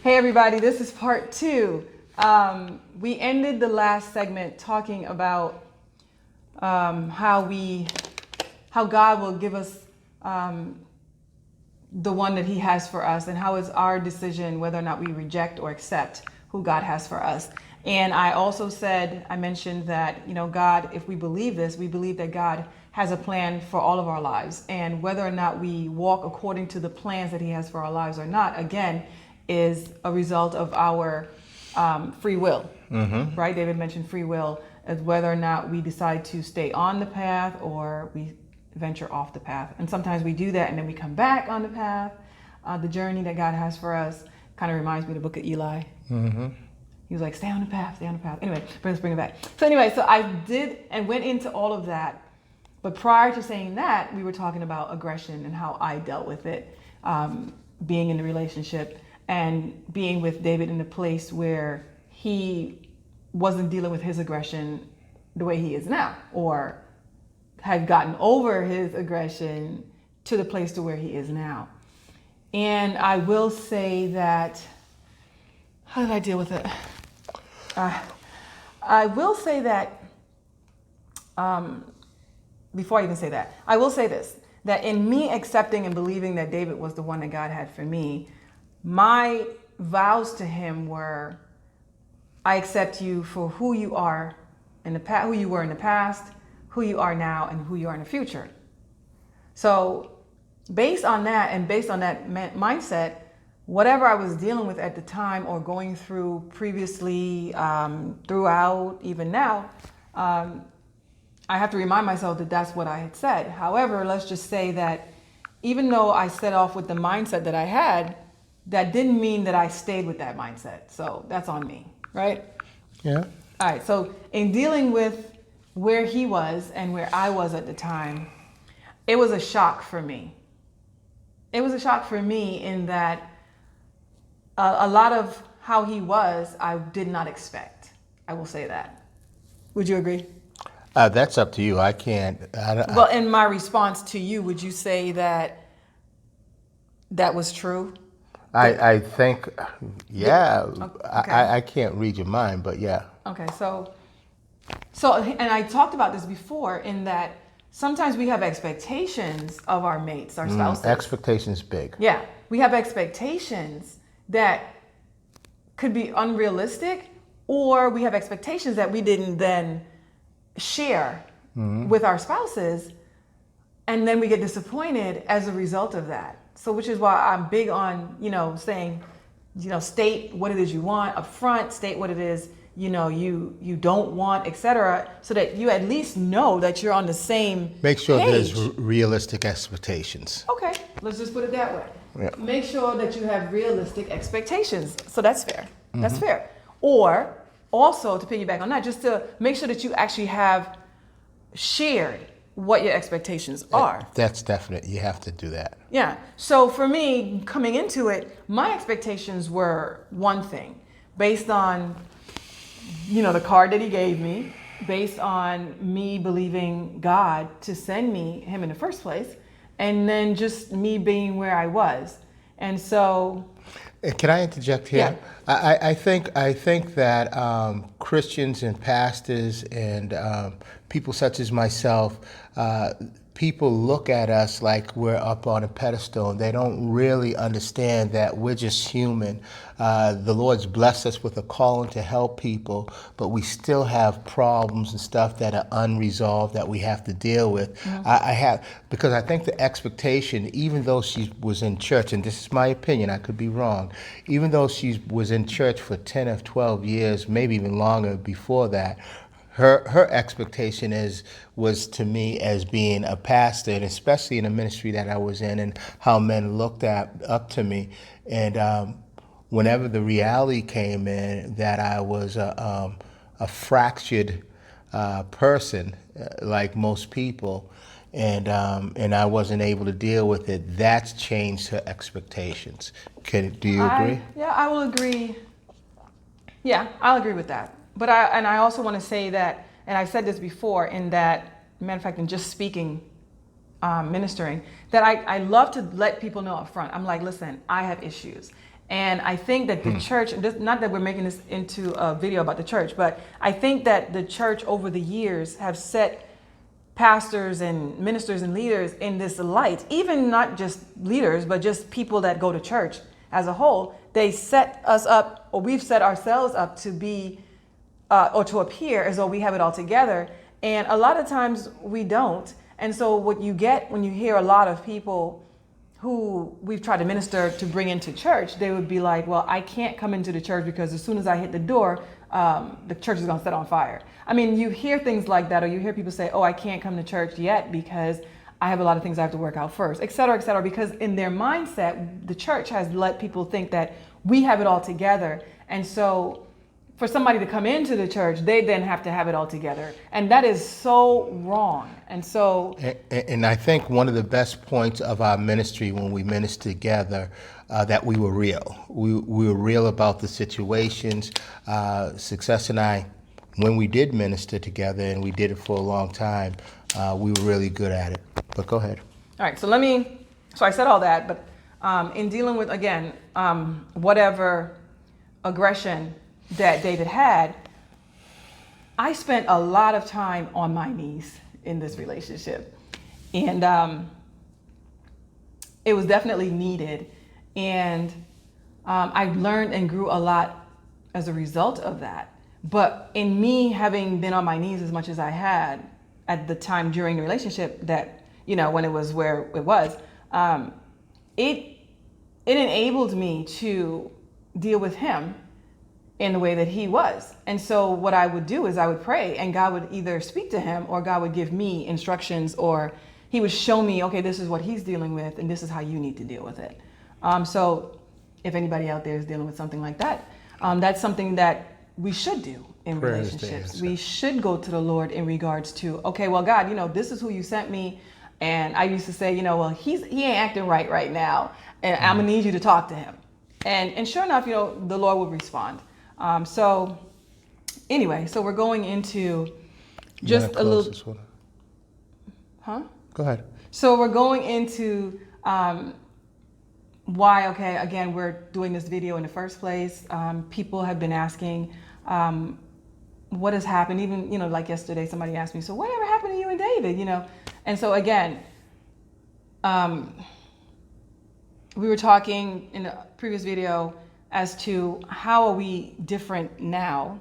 Hey everybody, this is part two. We ended the last segment talking about how God will give us the one that He has for us, and how it's our decision whether or not we reject or accept who God has for us. And I also mentioned that, God, if we believe this, we believe that God has a plan for all of our lives, and whether or not we walk according to the plans that He has for our lives or not, again, is a result of our free will, right? David mentioned free will as whether or not we decide to stay on the path or we venture off the path. And sometimes we do that and then we come back on the path. The journey that God has for us kind of reminds me of the book of Eli. He was like, stay on the path, stay on the path. Anyway, let's bring it back. So I did and went into all of that. But prior to saying that, we were talking about aggression and how I dealt with it, being in the relationship and being with David in a place where he wasn't dealing with his aggression the way he is now, or had gotten over his aggression to the place to where he is now. And I will say that, how did I deal with it? I will say that, before I even say that, I will say this, that in me accepting and believing that David was the one that God had for me, my vows to him were, I accept you for who you are in the past, who you were in the past, who you are now, and who you are in the future. So based on that and based on that mindset, whatever I was dealing with at the time or going through previously, throughout, even now, I have to remind myself that that's what I had said. However, let's just say that even though I set off with the mindset that I had, that didn't mean that I stayed with that mindset. So that's on me, right? Yeah. All right. So in dealing with where he was and where I was at the time, it was a shock for me. It was a shock for me in that a lot of how he was, I did not expect. I will say that. Would you agree? That's up to you. I can't. Well, in my response to you, would you say that that was true? I think, yeah. Okay. I can't read your mind, but yeah. Okay, so, and I talked about this before in that sometimes we have expectations of our mates, our spouses. Expectations big. Yeah, we have expectations that could be unrealistic, or we have expectations that we didn't then share with our spouses, and then we get disappointed as a result of that. So which is why I'm big on, saying, state what it is you want up front, state what it is, you don't want, etc., so that you at least know that you're on the same Make sure page. there's realistic expectations. Okay, let's just put it that way. Yeah. Make sure that you have realistic expectations. So that's fair. That's fair. Or also, to piggyback on that, just to make sure that you actually have shared what your expectations are. That's definite. You have to do that. Yeah. So for me, coming into it, my expectations were one thing, based on, the card that he gave me, based on me believing God to send me him in the first place, and then just me being where I was. And so... Can I interject here? Yeah. I think that Christians and pastors and people such as myself, people look at us like we're up on a pedestal, and they don't really understand that we're just human. The Lord's blessed us with a calling to help people, but we still have problems and stuff that are unresolved that we have to deal with. Because I think the expectation, even though she was in church, and this is my opinion, I could be wrong, even though she was in church for 10 or 12 years, maybe even longer before that, her expectation was to me as being a pastor, and especially in the ministry that I was in, and how men looked up to me. And whenever the reality came in that I was a fractured person, like most people, and I wasn't able to deal with it, that's changed her expectations. Do you agree? I will agree. Yeah, I'll agree with that. But I also want to say that, and I've said this before, in that, matter of fact, in just speaking, ministering, that I love to let people know up front. I'm like, listen, I have issues. And I think that the church, not that we're making this into a video about the church, but I think that the church over the years have set pastors and ministers and leaders in this light, even not just leaders, but just people that go to church as a whole. They set us up, or we've set ourselves up to be, or to appear as though we have it all together. And a lot of times we don't. And so what you get when you hear a lot of people who we've tried to minister to bring into church, they would be like, well, I can't come into the church because as soon as I hit the door, the church is going to set on fire. I mean, you hear things like that, or you hear people say, oh, I can't come to church yet because I have a lot of things I have to work out first, et cetera, because in their mindset, the church has let people think that we have it all together. And so for somebody to come into the church, they then have to have it all together. And that is so wrong. And so... And I think one of the best points of our ministry when we minister together, that we were real. We were real about the situations. Success and I, when we did minister together, and we did it for a long time, we were really good at it. But go ahead. All right, so I said all that, but in dealing with, again, whatever aggression that David had, I spent a lot of time on my knees in this relationship. And it was definitely needed. And I learned and grew a lot as a result of that. But in me having been on my knees as much as I had at the time during the relationship that, when it was where it was, it enabled me to deal with him in the way that he was. And so what I would do is I would pray, and God would either speak to him, or God would give me instructions, or he would show me, okay, this is what he's dealing with, and this is how you need to deal with it. So if anybody out there is dealing with something like that, that's something that we should do in relationships. We should go to the Lord in regards to, okay, well, God, this is who you sent me. And I used to say, well, he ain't acting right now, and I'm gonna need you to talk to him. And sure enough, the Lord would respond. So anyway, so we're going into just a little. Huh? Go ahead. So we're going into why, okay, again, we're doing this video in the first place. People have been asking what has happened. Even, like yesterday, somebody asked me, so whatever happened to you and David, And so again, we were talking in a previous video as to how are we different now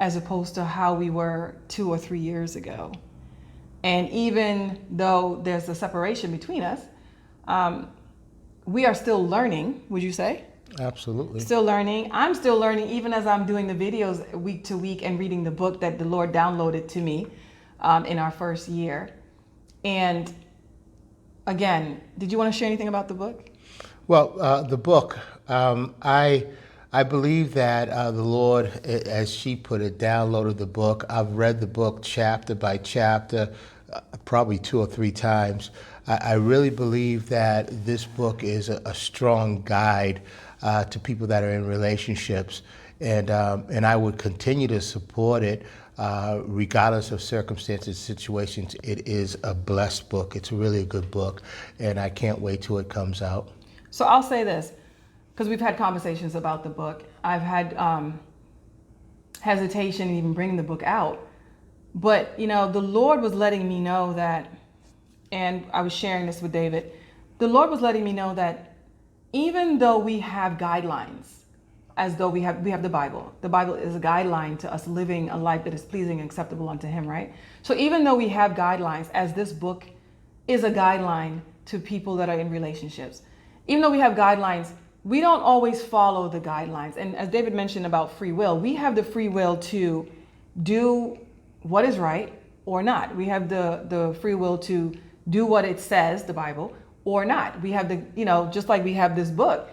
as opposed to how we were 2 or 3 years ago. And even though there's a separation between us, we are still learning, would you say? Absolutely. Still learning. I'm still learning even as I'm doing the videos week to week and reading the book that the Lord downloaded to me in our first year. And again, did you want to share anything about the book? Well, the book, I believe that the Lord, as she put it, downloaded the book. I've read the book chapter by chapter, probably 2 or 3 times. I really believe that this book is a strong guide to people that are in relationships, and I would continue to support it regardless of circumstances, situations. It is a blessed book. It's really a good book, and I can't wait till it comes out. So I'll say this, because we've had conversations about the book. I've had hesitation in even bringing the book out. But, the Lord was letting me know that, and I was sharing this with David, the Lord was letting me know that even though we have guidelines, as though we have the Bible is a guideline to us living a life that is pleasing and acceptable unto him, right? So even though we have guidelines, as this book is a guideline to people that are in relationships, even though we have guidelines, we don't always follow the guidelines. And as David mentioned about free will, we have the free will to do what is right or not. We have the free will to do what it says, the Bible, or not. We have just like we have this book,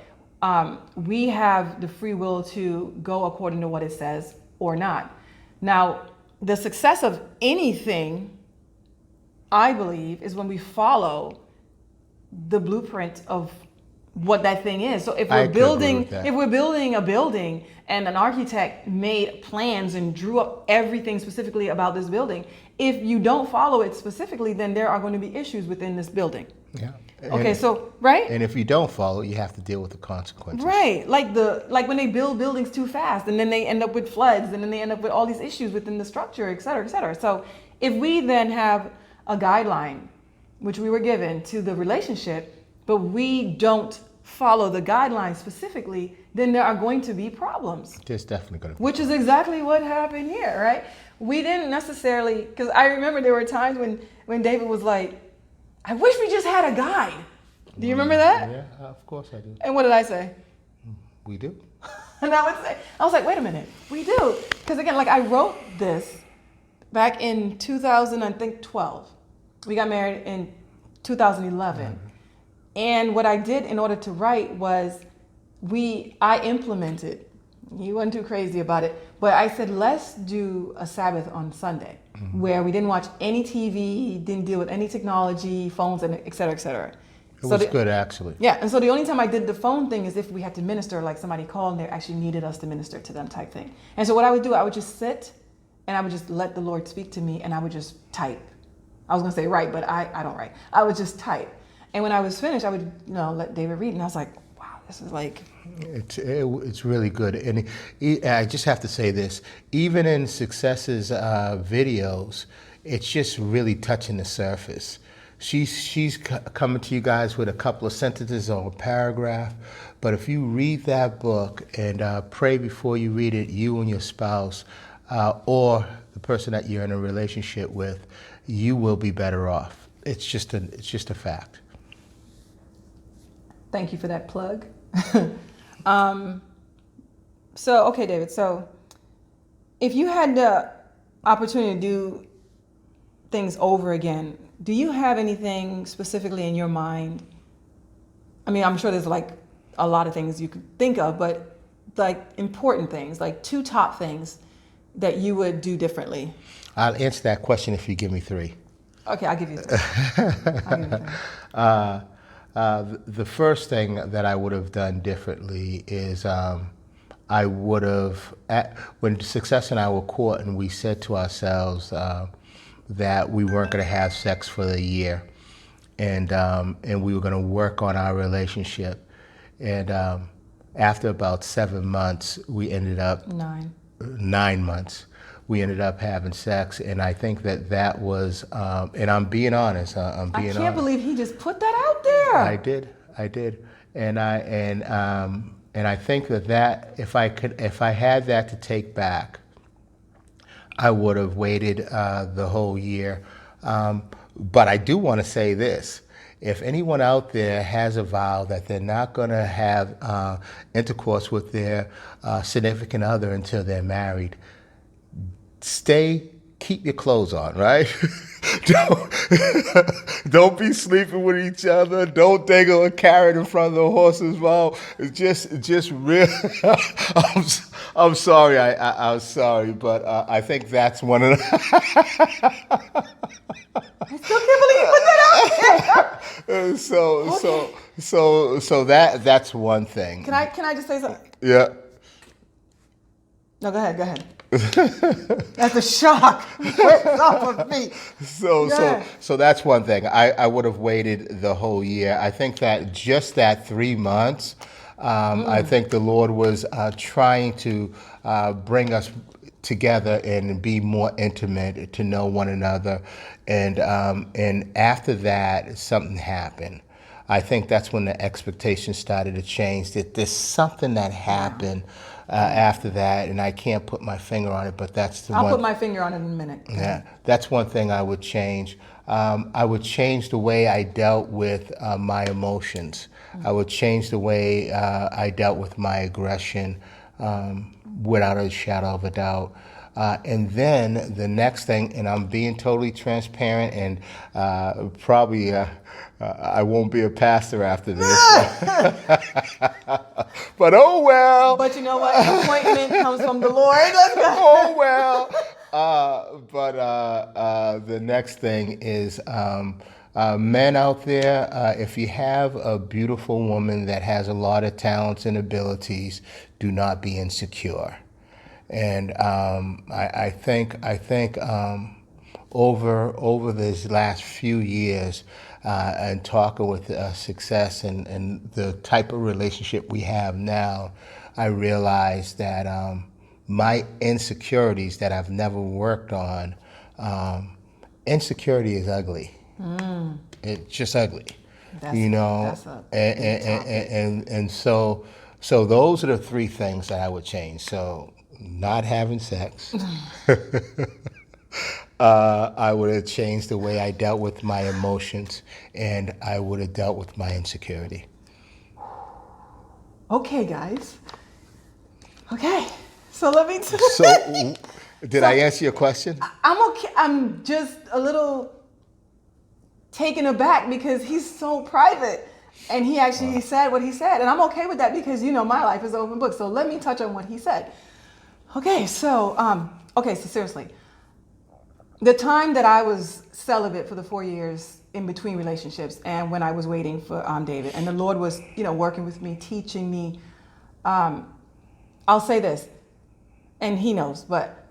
we have the free will to go according to what it says or not. Now, the success of anything, I believe, is when we follow the blueprint of what that thing is. So if we're building a building and an architect made plans and drew up everything specifically about this building, if you don't follow it specifically, then there are going to be issues within this building. Yeah. Okay, so right? And if you don't follow, you have to deal with the consequences. Right. Like when they build buildings too fast and then they end up with floods and then they end up with all these issues within the structure, et cetera, et cetera. So if we then have a guideline, which we were given to the relationship, but we don't follow the guidelines specifically, then there are going to be problems. There's definitely going to be. Which is exactly what happened here, right? We didn't necessarily, because I remember there were times when David was like, I wish we just had a guide. Do you remember that? Yeah, of course I do. And what did I say? We do. And I was like, wait a minute, we do. Because again, like I wrote this back in 2012. We got married in 2011. And what I did in order to write was I implemented, he wasn't too crazy about it, but I said, let's do a Sabbath on Sunday where we didn't watch any TV, didn't deal with any technology, phones, and et cetera, et cetera. It was good, actually. Yeah, and so the only time I did the phone thing is if we had to minister, like somebody called and they actually needed us to minister to them type thing. And so what I would do, I would just sit and I would just let the Lord speak to me and I would just type. I was going to say write, but I don't write. I would just type. And when I was finished, I would let David read. And I was like, wow, this is like... It's really good. And I just have to say this. Even in Success's videos, it's just really touching the surface. She's coming to you guys with a couple of sentences or a paragraph, but if you read that book and pray before you read it, you and your spouse or the person that you're in a relationship with, you will be better off. It's just a fact. Thank you for that plug. So, okay, David, so if you had the opportunity to do things over again, do you have anything specifically in your mind? I mean, I'm sure there's like a lot of things you could think of, but like important things, like 2 top things that you would do differently. I'll answer that question if you give me 3. Okay, I'll give you 3. The first thing that I would have done differently is I would have, when Success and I were courting, we said to ourselves that we weren't going to have sex for a year, and we were going to work on our relationship. And after about 7 months, we ended up 9 months. We ended up having sex, and I think that was, and I'm being honest. I can't believe he just put that out there. I did, and I think that if I had that to take back, I would have waited the whole year. But I do want to say this. If anyone out there has a vow that they're not going to have intercourse with their significant other until they're married, keep your clothes on, right? Don't be sleeping with each other. Don't dangle a carrot in front of the horse's mouth. Just real. I'm sorry. I'm sorry, but I think that's one of the. I still can't believe you put that out there. So that's one thing. Can I just say something? Yeah. No, go ahead. That's a shock. It's off of me. So that's one thing. I would have waited the whole year. I think that just that 3 months, I think the Lord was trying to bring us together and be more intimate, to know one another. And after that, something happened. I think that's when the expectations started to change, that there's something that happened after that, and I can't put my finger on it, but that's the one. I'll put my finger on it in a minute. Yeah, that's one thing I would change. I would change the way I dealt with my emotions. I would change the way I dealt with my aggression, without a shadow of a doubt. And then the next thing, and I'm being totally transparent, and probably I won't be a pastor after this. But oh well. But you know what? Appointment comes from the Lord. Let's go. Oh well. But the next thing is men out there, if you have a beautiful woman that has a lot of talents and abilities, do not be insecure. And I think over these last few years, and talking with Success and the type of relationship we have now, I realized that my insecurities that I've never worked on, insecurity is ugly. It's just ugly, That's, you know. that's a And, big topic. and so those are the three things that I would change. So not having sex. I would have changed the way I dealt with my emotions, and I would have dealt with my insecurity. Okay, guys. Okay, so let me. So, did I answer your question? I'm okay. I'm just a little taken aback because he's so private, and he actually said what he said, and I'm okay with that because my life is an open book. So let me touch on what he said. Okay, so seriously, the time that I was celibate for the 4 years in between relationships, and when I was waiting for David, and the Lord was working with me, teaching me. I'll say this, and he knows, but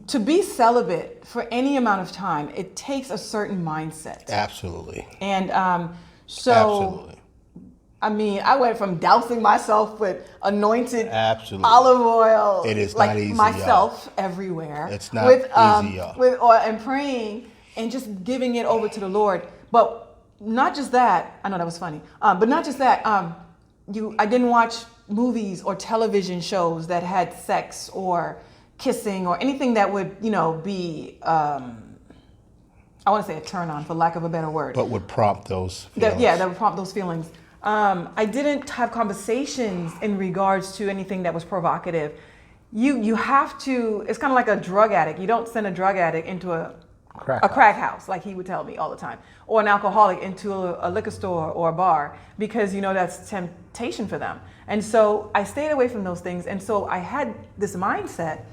to be celibate for any amount of time, it takes a certain mindset. Absolutely. And Absolutely. I mean, I went from dousing myself with anointed Absolutely. olive oil, It is like not easy, myself everywhere. It's not with, easy, y'all. With oil and praying and just giving it over to the Lord. But not just that. I know that was funny. But not just that. I didn't watch movies or television shows that had sex or kissing or anything that would, be, I want to say a turn on for lack of a better word. But would prompt those feelings. That would prompt those feelings. I didn't have conversations in regards to anything that was provocative. You have to, it's kind of like a drug addict. You don't send a drug addict into a crack house, like he would tell me all the time, or an alcoholic into a liquor store or a bar, because that's temptation for them. And so I stayed away from those things. And so I had this mindset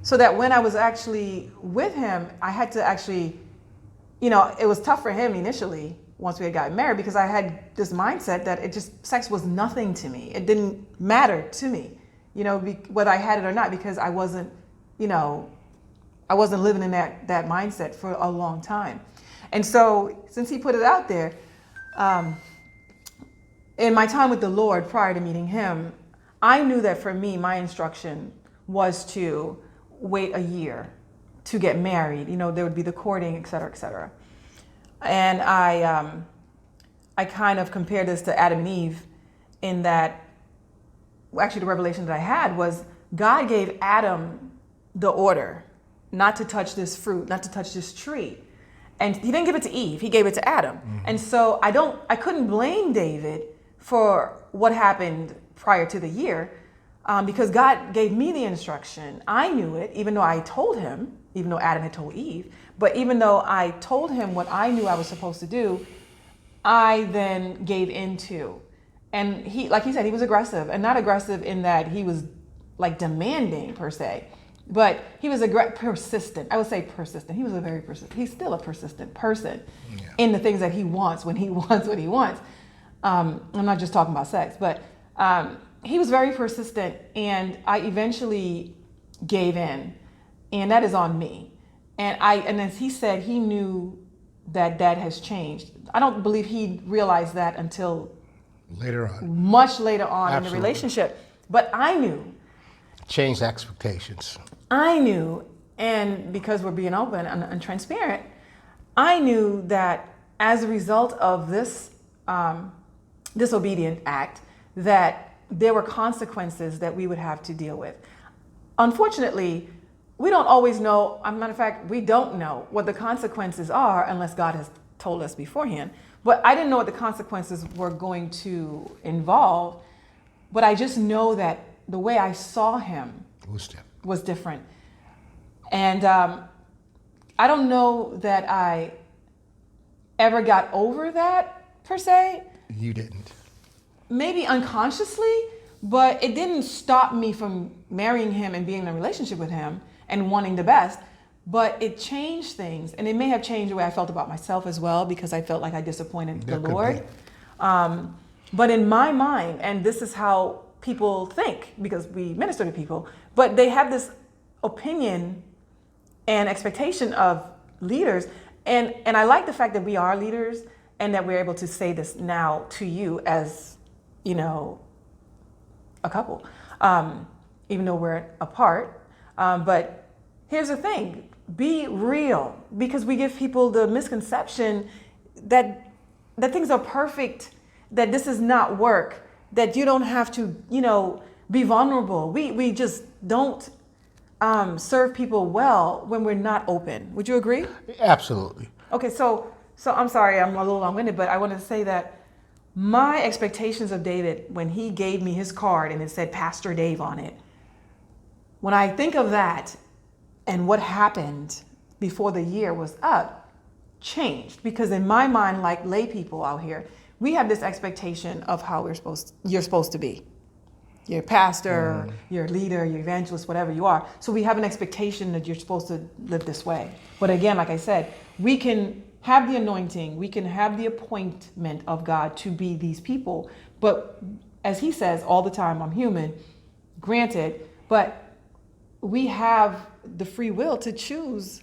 so that when I was actually with him, I had to actually, it was tough for him initially once we had gotten married, because I had this mindset that sex was nothing to me. It didn't matter to me, whether I had it or not, because I wasn't living in that mindset for a long time. And so since he put it out there, in my time with the Lord prior to meeting him, I knew that for me, my instruction was to wait a year to get married. There would be the courting, et cetera, et cetera. And I kind of compared this to Adam and Eve in that, actually the revelation that I had was God gave Adam the order not to touch this fruit, not to touch this tree. And he didn't give it to Eve, he gave it to Adam. Mm-hmm. And so I couldn't blame David for what happened prior to the year, because God gave me the instruction. I knew it, even though I told him, even though Adam had told Eve. But even though I told him what I knew I was supposed to do, I then gave into. And he, like he said, he was aggressive, and not aggressive in that he was like demanding per se, but he was persistent. I would say persistent. He was a very persistent. He's still a persistent person in the things that he wants when he wants what he wants. I'm not just talking about sex, but he was very persistent, and I eventually gave in, and that is on me. And as he said, he knew that has changed. I don't believe he realized that until later on, much later on. Absolutely. In the relationship. But I knew. Changed expectations. I knew, and because we're being open and transparent, I knew that as a result of this disobedient act, that there were consequences that we would have to deal with. Unfortunately, we don't always know. As a matter of fact, we don't know what the consequences are unless God has told us beforehand. But I didn't know what the consequences were going to involve. But I just know that the way I saw him was different. And I don't know that I ever got over that per se. You didn't. Maybe unconsciously, but it didn't stop me from marrying him and being in a relationship with him and wanting the best. But it changed things, and it may have changed the way I felt about myself as well, because I felt like I disappointed the Lord. But in my mind, and this is how people think, because we minister to people, but they have this opinion and expectation of leaders. And I like the fact that we are leaders and that we're able to say this now to you as, a couple, even though we're apart. But here's the thing, be real, because we give people the misconception that things are perfect, that this is not work, that you don't have to, be vulnerable. We just don't serve people well when we're not open. Would you agree? Absolutely. Okay, so I'm sorry, I'm a little long-winded, but I wanted to say that my expectations of David, when he gave me his card and it said Pastor Dave on it, when I think of that and what happened before the year was up, changed. Because in my mind, like lay people out here, we have this expectation of how you're supposed to be. You're a pastor, you're a leader, you're evangelist, whatever you are. So we have an expectation that you're supposed to live this way. But again, like I said, we can have the anointing, we can have the appointment of God to be these people. But as he says all the time, I'm human, granted, but we have the free will to choose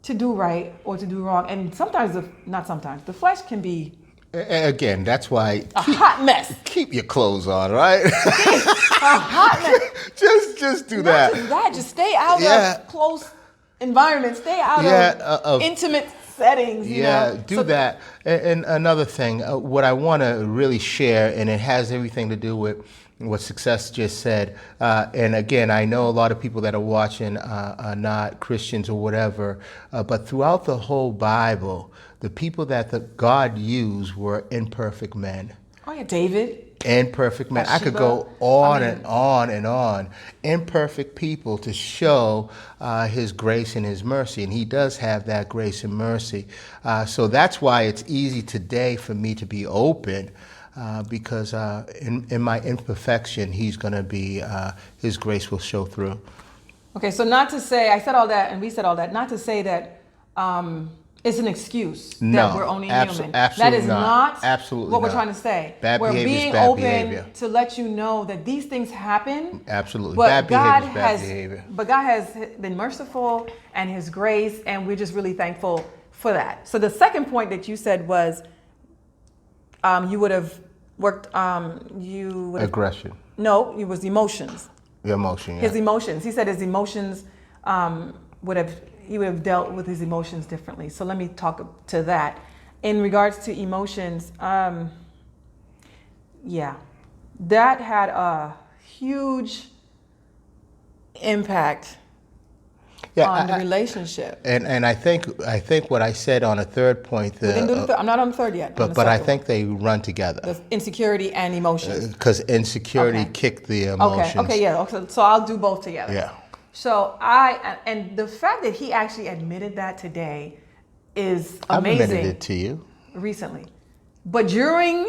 to do right or to do wrong. And sometimes, the flesh can be Again, that's why a hot mess. keep your clothes on, right? A hot mess. just do that. Not just that, just stay out of close environments, stay out of intimate settings. Do that. And another thing, what I want to really share, and it has everything to do with what Success just said. And again, I know a lot of people that are watching are not Christians or whatever, but throughout the whole Bible, the people that God used were imperfect men. Oh yeah, David. Imperfect men. I could go on and on and on. Imperfect people to show his grace and his mercy. And he does have that grace and mercy. So that's why it's easy today for me to be open, because in my imperfection, he's going to be, his grace will show through. Okay, so not to say, I said all that and we said all that, not to say that it's an excuse that we're only human. That is not what we're trying to say. Bad we're behavior being is bad open behavior. to let you know that these things happen. Absolutely. But Bad behavior is bad behavior. But God has been merciful and his grace, and we're just really thankful for that. So the second point that you said was you would have worked, aggression. No, it was emotions. The emotion, yeah. His emotions. He said his emotions he would have dealt with his emotions differently. So let me talk to that. In regards to emotions, that had a huge impact on the relationship. And I think what I said on a third point. I'm not on the third yet. But I think they run together. The insecurity and emotions. Because insecurity kicked the emotions. Okay, so I'll do both together. Yeah. So and the fact that he actually admitted that today is amazing. I've admitted it to you recently, but during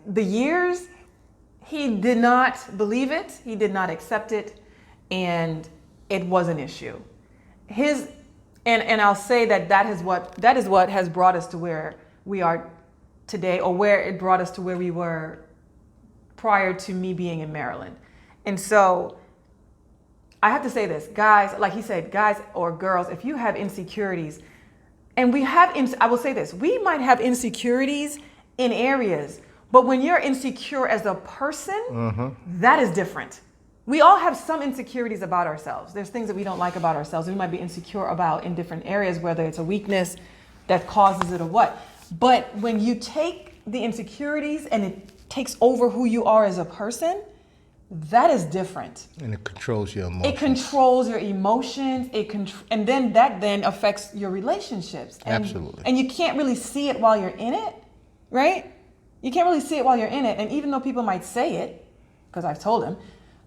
the years, he did not believe it. He did not accept it, and it was an issue. And I'll say that is what has brought us to where we are today, or where it brought us to where we were prior to me being in Maryland. And so I have to say this, guys, like he said, guys or girls, if you have insecurities, and I will say this, we might have insecurities in areas, but when you're insecure as a person, that is different. We all have some insecurities about ourselves. There's things that we don't like about ourselves. We might be insecure about in different areas, whether it's a weakness that causes it or what. But when you take the insecurities and it takes over who you are as a person, that is different. And it controls your emotions. It controls your emotions. And then that affects your relationships. And, Absolutely. And you can't really see it while you're in it, right? You can't really see it while you're in it. And even though people might say it, because I've told them,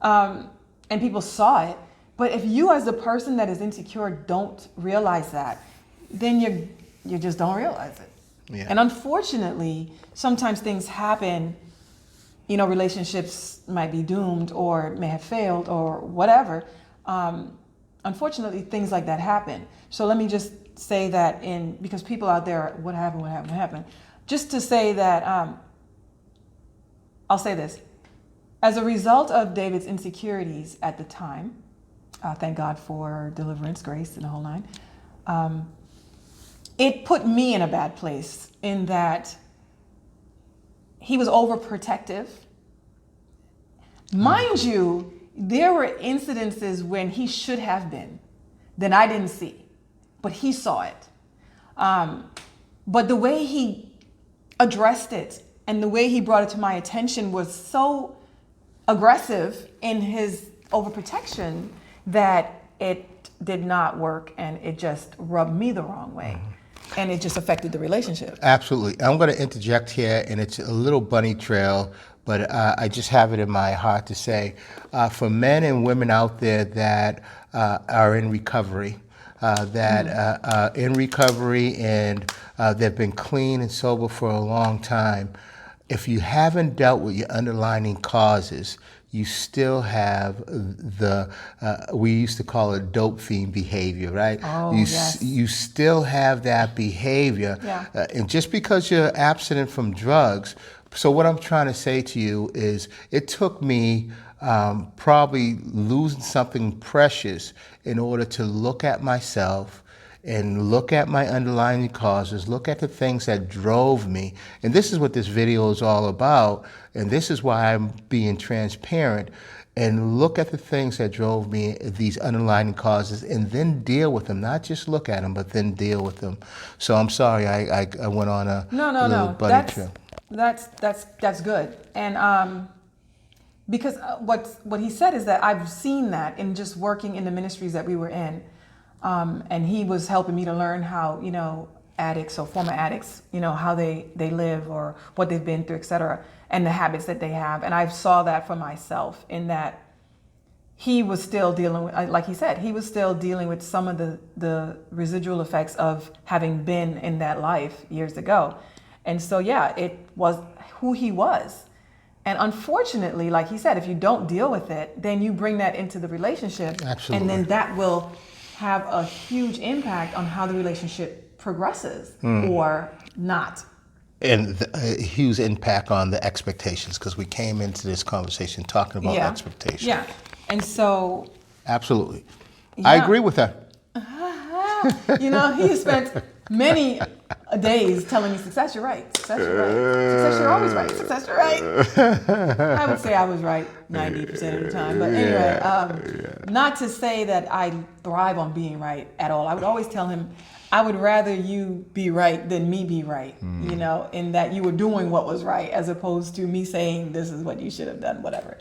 and people saw it, but if you as the person that is insecure don't realize that, then you just don't realize it. Yeah. And unfortunately, sometimes things happen. Relationships might be doomed or may have failed or whatever. Unfortunately, things like that happen. So let me just say that because people out there, what happened? Just to say that, I'll say this. As a result of David's insecurities at the time, thank God for deliverance, grace, and the whole nine, it put me in a bad place in that he was overprotective. Mind you, there were incidences when he should have been that I didn't see, but he saw it. But the way he addressed it and the way he brought it to my attention was so aggressive in his overprotection that it did not work, and it just rubbed me the wrong way. And it just affected the relationship. Absolutely. I'm going to interject here, and it's a little bunny trail, but I just have it in my heart to say, for men and women out there that are in recovery, and they've been clean and sober for a long time, if you haven't dealt with your underlying causes, you still have the, we used to call it dope fiend behavior, right? Oh, yes. You still have that behavior. Yeah. And just because you're abstinent from drugs, so what I'm trying to say to you is it took me probably losing something precious in order to look at myself and look at my underlying causes, look at the things that drove me. And this is what this video is all about. And this is why I'm being transparent, and look at the things that drove me, these underlying causes, and then deal with them. Not just look at them, but then deal with them. So I'm sorry I went on a little bunny trail. That's good. And because what he said is that I've seen that in just working in the ministries that we were in. And he was helping me to learn how, addicts or former addicts, how they live or what they've been through, et cetera, and the habits that they have. And I saw that for myself in that he was still dealing with, like he said, he was still dealing with some of the residual effects of having been in that life years ago. And so, yeah, it was who he was. And unfortunately, like he said, if you don't deal with it, then you bring that into the relationship. Absolutely. And then that will have a huge impact on how the relationship progresses or not. And a huge impact on the expectations, because we came into this conversation talking about expectations. Yeah. And so. Absolutely. I agree with her. He spent many days telling me, success, you're right. Success, you're right. Success, you're always right. Success, you're right. I would say I was right 90% of the time. But anyway, not to say that I thrive on being right at all. I would always tell him, I would rather you be right than me be right, in that you were doing what was right, as opposed to me saying this is what you should have done, whatever.